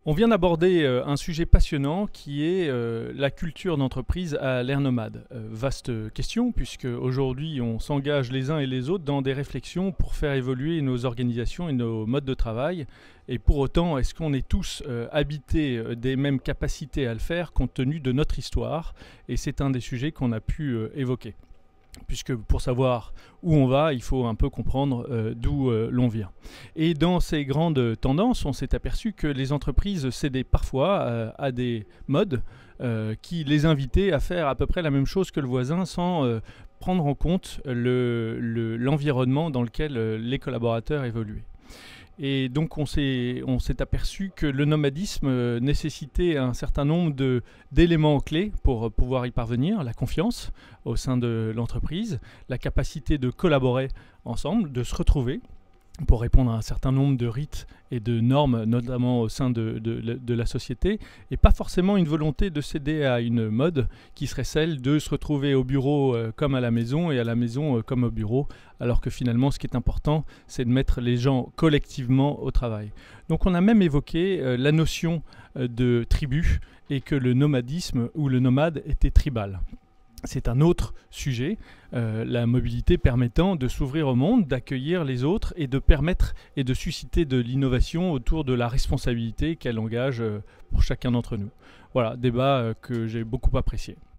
On vient d'aborder un sujet passionnant qui est la culture d'entreprise à l'ère nomade. Vaste question puisque aujourd'hui on s'engage les uns et les autres dans des réflexions pour faire évoluer nos organisations et nos modes de travail. Et pour autant, est-ce qu'on est tous habités des mêmes capacités à le faire compte tenu de notre histoire? Et c'est un des sujets qu'on a pu évoquer. Puisque pour savoir où on va, il faut un peu comprendre d'où l'on vient. Et dans ces grandes tendances, on s'est aperçu que les entreprises cédaient parfois à des modes qui les invitaient à faire à peu près la même chose que le voisin sans prendre en compte l'environnement dans lequel les collaborateurs évoluaient. Et donc on s'est aperçu que le nomadisme nécessitait un certain nombre d'éléments clés pour pouvoir y parvenir. La confiance au sein de l'entreprise, la capacité de collaborer ensemble, de se retrouver pour répondre à un certain nombre de rites et de normes, notamment au sein de la société, et pas forcément une volonté de céder à une mode qui serait celle de se retrouver au bureau comme à la maison et à la maison comme au bureau, alors que finalement ce qui est important, c'est de mettre les gens collectivement au travail. Donc on a même évoqué la notion de tribu et que le nomadisme ou le nomade était tribal. C'est un autre sujet, la mobilité permettant de s'ouvrir au monde, d'accueillir les autres et de permettre et de susciter de l'innovation autour de la responsabilité qu'elle engage pour chacun d'entre nous. Voilà, débat que j'ai beaucoup apprécié.